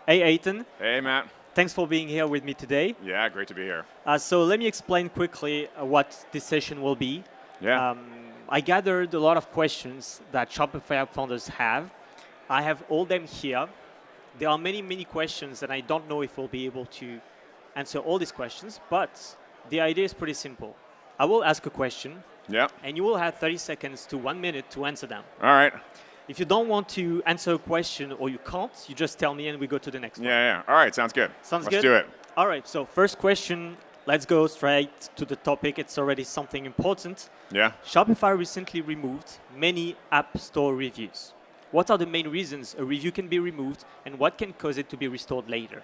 Hey, Aiton. Hey, Matt. Thanks for being here with me today. Yeah, great to be here. So let me explain quickly what this session will be. Yeah. I gathered a lot of questions that Shopify app founders have. I have all them here. There are many, many questions, and I don't know if we'll be able to answer all these questions, but the idea is pretty simple. I will ask a question, Yeah. and you will have 30 seconds to 1 minute to answer them. All right. If you don't want to answer a question or you can't, you just tell me and we go to the next one. Yeah. All right. Sounds good. Sounds Let's good? do it. All right, so first question, let's go straight to the topic. It's already something important. Yeah. Shopify recently removed many App Store reviews. What are the main reasons a review can be removed and what can cause it to be restored later?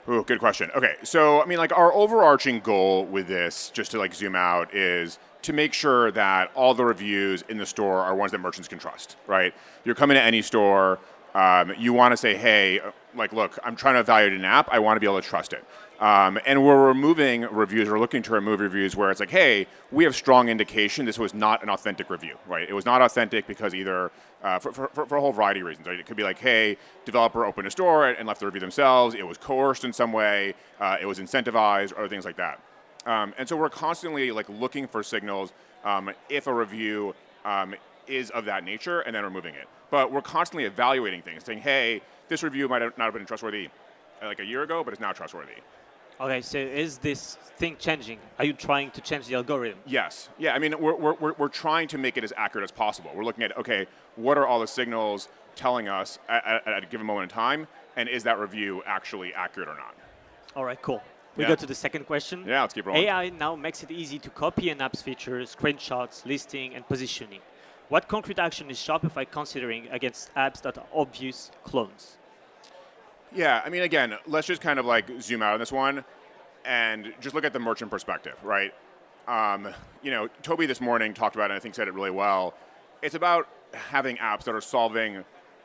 Ooh, good question. Okay. So, our overarching goal with this, just to zoom out, is to make sure that all the reviews in the store are ones that merchants can trust, right? You're coming to any store, you want to say, hey, look, I'm trying to evaluate an app. I want to be able to trust it. And we're removing reviews. We're looking to remove reviews where it's like, hey, we have strong indication this was not an authentic review, right? It was not authentic because either for a whole variety of reasons, right? It could be like, hey, developer opened a store and left the review themselves. It was coerced in some way. It was incentivized, or things like that. And so we're constantly looking for signals if a review is of that nature, and then removing it. But we're constantly evaluating things, saying, hey, this review might not have been trustworthy a year ago, but it's now trustworthy. Okay, so is this thing changing? Are you trying to change the algorithm? Yes. Yeah, we're trying to make it as accurate as possible. We're looking at, okay, what are all the signals telling us at a given moment in time, and is that review actually accurate or not? All right, cool. We Yeah. go to the second question. Yeah, let's keep rolling. AI now makes it easy to copy an app's features, screenshots, listing, and positioning. What concrete action is Shopify considering against apps that are obvious clones? Yeah, again, let's just kind of zoom out on this one and just look at the merchant perspective, right? Toby this morning talked about it, and I think said it really well. It's about having apps that are solving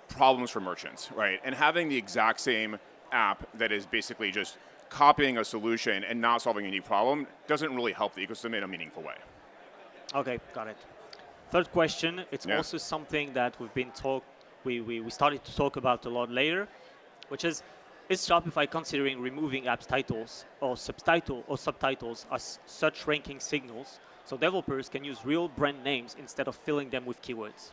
problems for merchants, right? And having the exact same app that is basically just copying a solution and not solving any problem doesn't really help the ecosystem in a meaningful way. Okay, got it. Third question, it's Yeah. also something that we started to talk about a lot later, which is Shopify considering removing apps titles or subtitles as such ranking signals so developers can use real brand names instead of filling them with keywords?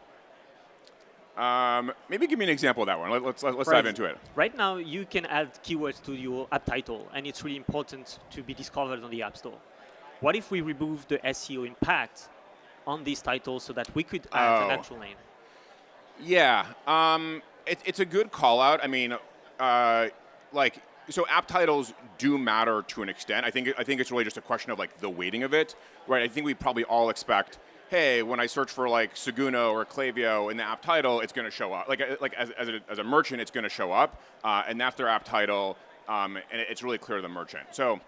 Maybe give me an example of that one. Let's dive into it. Right now, you can add keywords to your app title, and it's really important to be discovered on the App Store. What if we remove the SEO impact on these titles so that we could add an actual name? Yeah, it's a good call out. So app titles do matter to an extent. I think it's really just a question of the weighting of it, right? I think we probably all expect, hey, when I search for Seguno or Klaviyo in the app title, it's going to show up. As a merchant, it's going to show up, and that's their app title, and it's really clear to the merchant. So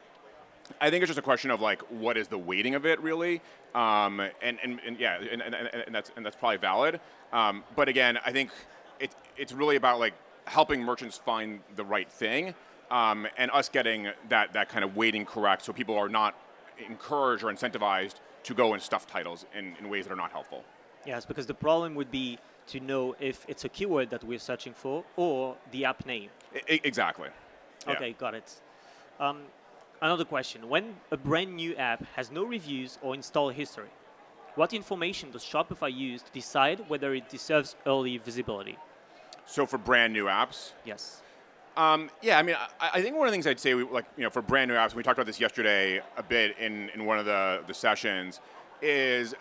I think it's just a question of what is the weighting of it really, and that's probably valid. But again, I think it's really about helping merchants find the right thing, and us getting that kind of weighting correct, so people are not encouraged or incentivized to go and stuff titles in ways that are not helpful. Yes, because the problem would be to know if it's a keyword that we're searching for or the app name. Exactly. Yeah. Okay, got it. Another question. When a brand new app has no reviews or install history, what information does Shopify use to decide whether it deserves early visibility? So for brand new apps? Yes. I think one of the things I'd say, for brand new apps, and we talked about this yesterday a bit in one of the sessions, is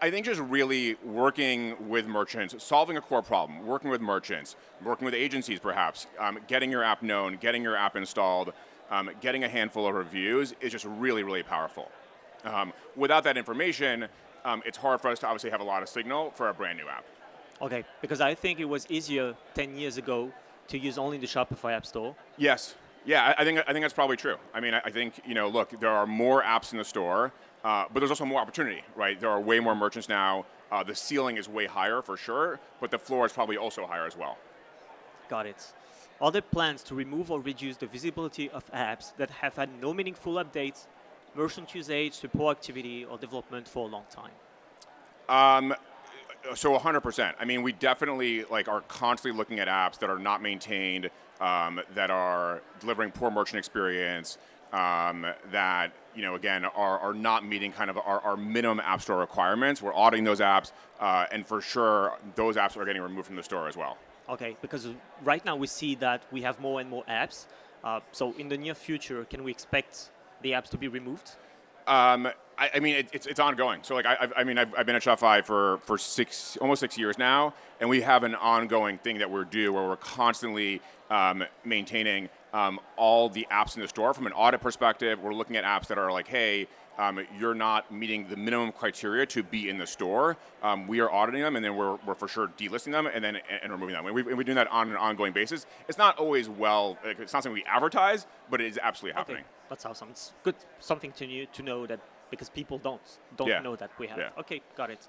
I think just really working with merchants, solving a core problem, working with merchants, working with agencies perhaps, getting your app known, getting your app installed, getting a handful of reviews is just really, really powerful. Without that information, it's hard for us to obviously have a lot of signal for a brand new app. Okay, because I think it was easier 10 years ago to use only the Shopify App Store. Yes. Yeah, I think that's probably true. I think, look, there are more apps in the store, but there's also more opportunity, right? There are way more merchants now. The ceiling is way higher for sure, but the floor is probably also higher as well. Got it. Are there plans to remove or reduce the visibility of apps that have had no meaningful updates, merchant usage, support activity, or development for a long time? So 100%. We definitely are constantly looking at apps that are not maintained, that are delivering poor merchant experience, that again are not meeting kind of our minimum App Store requirements. We're auditing those apps, and for sure those apps are getting removed from the store as well. Okay, because right now we see that we have more and more apps. So in the near future, can we expect the apps to be removed? I mean, it's ongoing. So like, I've been at Shopify for almost 6 years now, and we have an ongoing thing that we're doing where we're constantly maintaining all the apps in the store. From an audit perspective, we're looking at apps that are like, hey, you're not meeting the minimum criteria to be in the store. We are auditing them, and then we're for sure delisting them and removing them. And we're doing that on an ongoing basis. It's not always it's not something we advertise, but it is absolutely happening. Okay, that's awesome. It's good, something to know that, because people don't know that we have. Yeah. Okay, got it.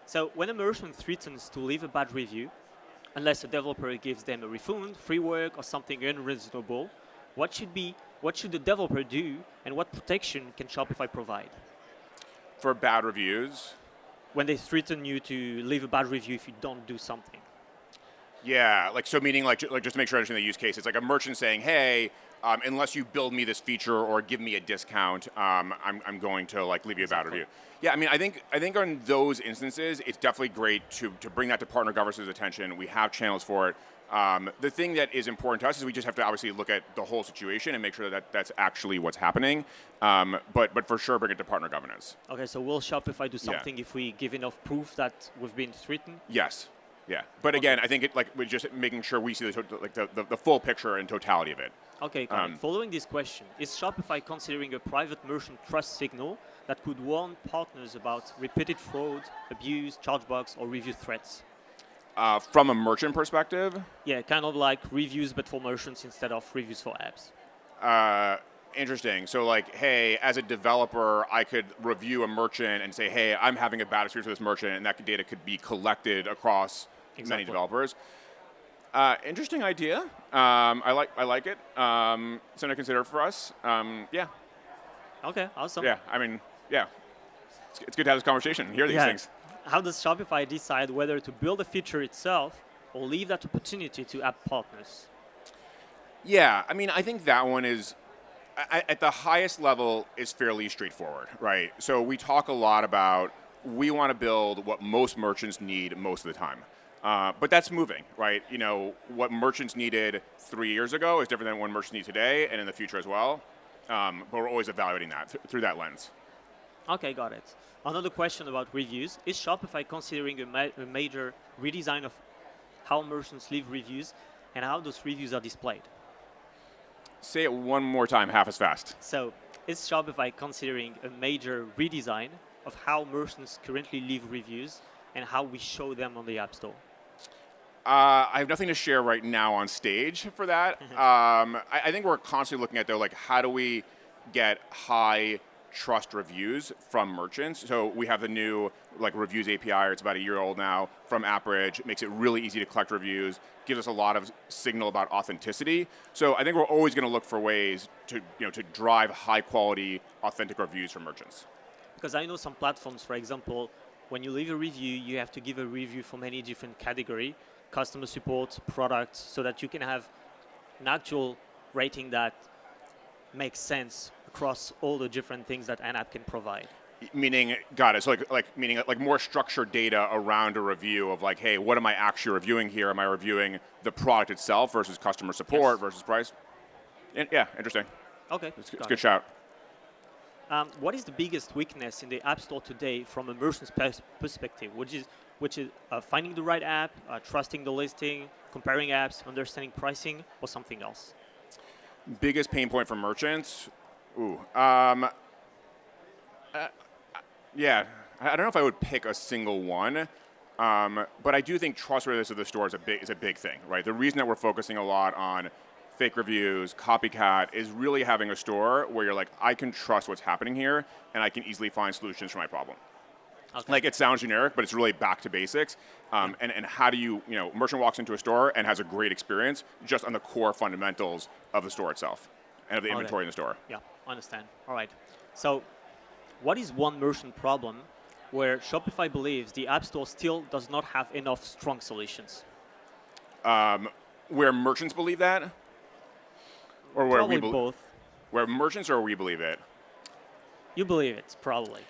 So when a merchant threatens to leave a bad review, unless a developer gives them a refund, free work, or something unreasonable, what should the developer do, and what protection can Shopify provide? For bad reviews? When they threaten you to leave a bad review if you don't do something. Yeah, meaning just to make sure I understand the use case, it's like a merchant saying, hey, unless you build me this feature or give me a discount, I'm going to leave you a bad review. Yeah, I mean, I think on those instances, it's definitely great to bring that to partner governance's attention. We have channels for it. The thing that is important to us is we just have to obviously look at the whole situation and make sure that that's actually what's happening. But for sure, bring it to partner governance. Okay, so will Shopify do something if we give enough proof that we've been threatened? Yes. Yeah, but again, I think we're just making sure we see the full picture and totality of it. Okay, following this question, is Shopify considering a private merchant trust signal that could warn partners about repeated fraud, abuse, chargebacks, or review threats? From a merchant perspective? Yeah, kind of like reviews, but for merchants instead of reviews for apps. Interesting. So hey, as a developer, I could review a merchant and say, hey, I'm having a bad experience with this merchant, and that data could be collected across many developers. Interesting idea. I like it. Something to consider for us. Yeah. Okay, awesome. Yeah, I mean, yeah. It's good to have this conversation and hear these things. How does Shopify decide whether to build a feature itself or leave that opportunity to app partners? Yeah, I mean, I think that one is, at the highest level, is fairly straightforward, right? So we talk a lot about we want to build what most merchants need most of the time. But that's moving, right? What merchants needed 3 years ago is different than what merchants need today and in the future as well. But we're always evaluating that through that lens. Okay, got it. Another question about reviews. Is Shopify considering a major redesign of how merchants leave reviews and how those reviews are displayed? Say it one more time, half as fast. So, is Shopify considering a major redesign of how merchants currently leave reviews and how we show them on the App Store? I have nothing to share right now on stage for that. I think we're constantly looking at, though, how do we get high trust reviews from merchants? So we have the new reviews API, it's about a year old now, from AppBridge. It makes it really easy to collect reviews, gives us a lot of signal about authenticity. So I think we're always going to look for ways to drive high quality, authentic reviews from merchants. Because I know some platforms, for example, when you leave a review, you have to give a review for many different categories, customer support, products, so that you can have an actual rating that makes sense across all the different things that an app can provide. Meaning, got it. So meaning more structured data around a review of hey, what am I actually reviewing here? Am I reviewing the product itself versus customer support versus price? Yeah, interesting. Okay, it's a good shout. What is the biggest weakness in the App Store today from a merchant's perspective? Which is finding the right app, trusting the listing, comparing apps, understanding pricing, or something else? Biggest pain point for merchants? Yeah, I don't know if I would pick a single one, but I do think trustworthiness of the store is a big thing, right? The reason that we're focusing a lot on fake reviews, copycat, is really having a store where you're I can trust what's happening here, and I can easily find solutions for my problem. Okay. It sounds generic, but it's really back to basics. And how do you merchant walks into a store and has a great experience just on the core fundamentals of the store itself and of the inventory in the store. Yeah, I understand. All right. So what is one merchant problem where Shopify believes the App Store still does not have enough strong solutions? Where merchants believe that? Or Probably both. where merchants or we believe it? You believe it, probably.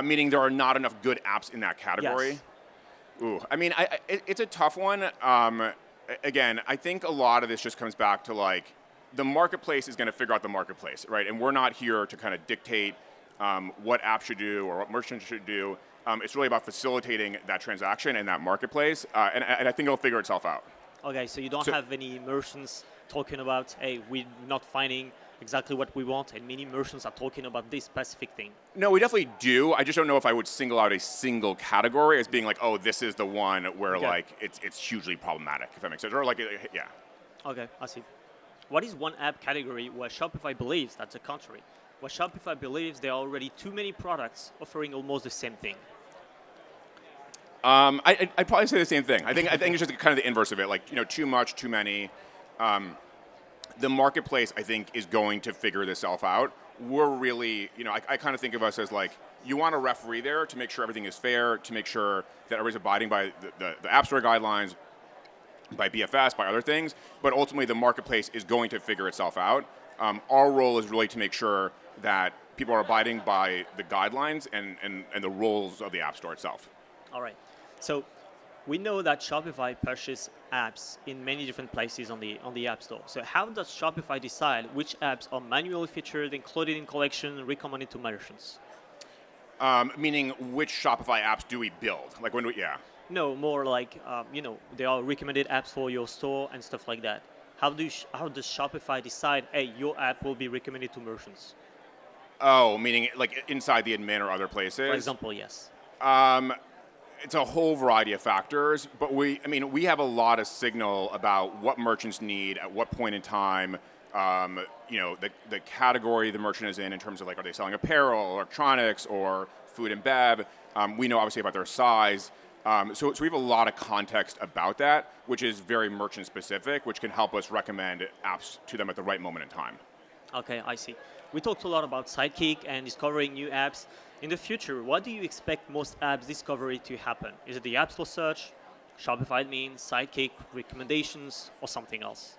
Meaning there are not enough good apps in that category? Yes. Ooh, I mean, it's a tough one. Again, I think a lot of this just comes back to like, the marketplace is going to figure out the marketplace, right? And we're not here to kind of dictate what apps should do or what merchants should do. It's really about facilitating that transaction and that marketplace, and I think it'll figure itself out. Okay, so you don't have any merchants talking about, hey, we're not finding exactly what we want, and many merchants are talking about this specific thing. No, we definitely do. I just don't know if I would single out a single category as being like, oh, this is the one where like it's hugely problematic, if that makes sense. Or like, yeah. Okay, I see. What is one app category where Shopify believes that's the contrary? Where Shopify believes there are already too many products offering almost the same thing? I'd probably say the same thing. I think it's just kind of the inverse of it. Like, too much, too many. The marketplace, I think, is going to figure this self out. We're really, I kind of think of us as like, you want a referee there to make sure everything is fair, to make sure that everybody's abiding by the App Store guidelines, by BFS, by other things. But ultimately, the marketplace is going to figure itself out. Our role is really to make sure that people are abiding by the guidelines and the rules of the App Store itself. All right. So we know that Shopify purchases apps in many different places on the App Store. So how does Shopify decide which apps are manually featured, included in collection, and recommended to merchants? Meaning, which Shopify apps do we build? Like when yeah. No, more like there are recommended apps for your store and stuff like that. How does Shopify decide, hey, your app will be recommended to merchants? Oh, meaning like inside the admin or other places? For example, yes. It's a whole variety of factors, but we have a lot of signal about what merchants need at what point in time. The category the merchant is in terms of like, are they selling apparel, electronics, or food and bev? We know obviously about their size. So we have a lot of context about that, which is very merchant specific, which can help us recommend apps to them at the right moment in time. Okay, I see. We talked a lot about Sidekick and discovering new apps. In the future, what do you expect most apps discovery to happen? Is it the App Store search, Shopify admin, Sidekick, recommendations, or something else?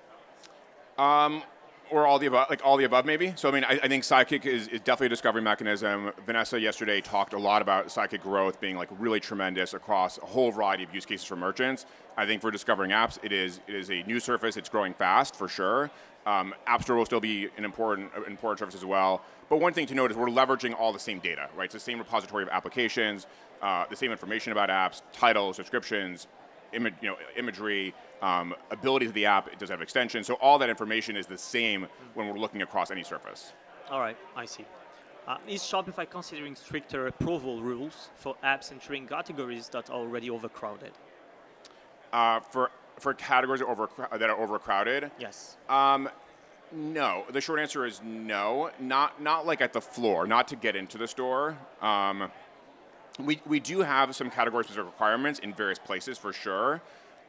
Or all the above, maybe. So, I think Sidekick is definitely a discovery mechanism. Vanessa yesterday talked a lot about Sidekick growth being like really tremendous across a whole variety of use cases for merchants. I think for discovering apps, it is a new surface. It's growing fast for sure. App Store will still be an important surface as well. But one thing to note is we're leveraging all the same data, right? It's the same repository of applications, the same information about apps, titles, subscriptions, imagery, abilities of the app. It does have extensions. So all that information is the same when we're looking across any surface. All right, I see. Is Shopify considering stricter approval rules for apps entering categories that are already overcrowded? For categories that are overcrowded? Yes. No. The short answer is no. Not like at the floor, not to get into the store. We do have some category-specific requirements in various places for sure,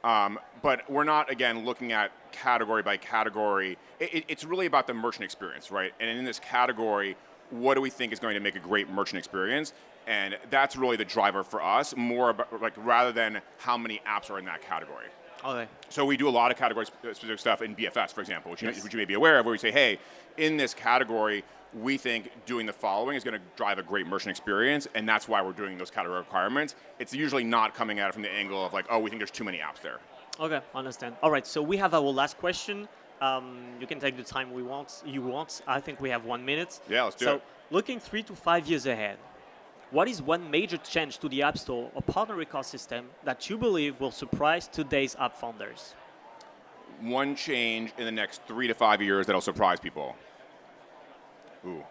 but we're not, again, looking at category by category. It's really about the merchant experience, right? And in this category, what do we think is going to make a great merchant experience? And that's really the driver for us, more about, like, rather than how many apps are in that category. Okay. So we do a lot of category-specific stuff in BFS, for example, which you may be aware of, where we say, hey, in this category, we think doing the following is going to drive a great merchant experience, and that's why we're doing those category requirements. It's usually not coming at it from the angle of like, oh, we think there's too many apps there. Okay, understand. All right, so we have our last question. You can take the time you want. I think we have 1 minute. Yeah, let's do it. So looking 3 to 5 years ahead, what is one major change to the App Store or partner ecosystem that you believe will surprise today's app founders? One change in the next 3 to 5 years that'll surprise people. Ooh.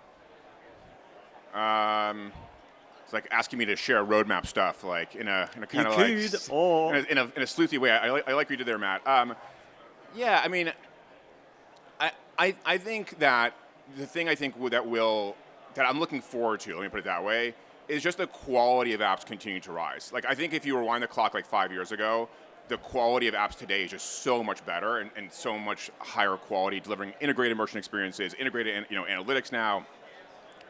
It's like asking me to share roadmap stuff, like in a kind of like in a sleuthy way. I like what you did there, Matt. Yeah, I mean, I think that the thing that I'm looking forward to, let me put it that way, is just the quality of apps continuing to rise. Like, I think if you rewind the clock like 5 years ago, the quality of apps today is just so much better and so much higher quality, delivering integrated merchant experiences, integrated analytics now,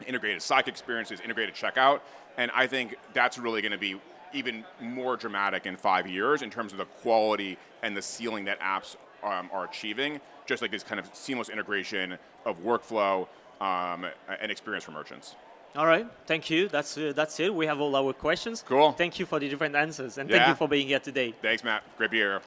integrated Sidekick experiences, integrated checkout. And I think that's really going to be even more dramatic in 5 years in terms of the quality and the ceiling that apps are achieving, just like this kind of seamless integration of workflow and experience for merchants. All right, thank you. That's it. We have all our questions. Cool. Thank you for the different answers, and Yeah. thank you for being here today. Thanks, Matt. Great being here.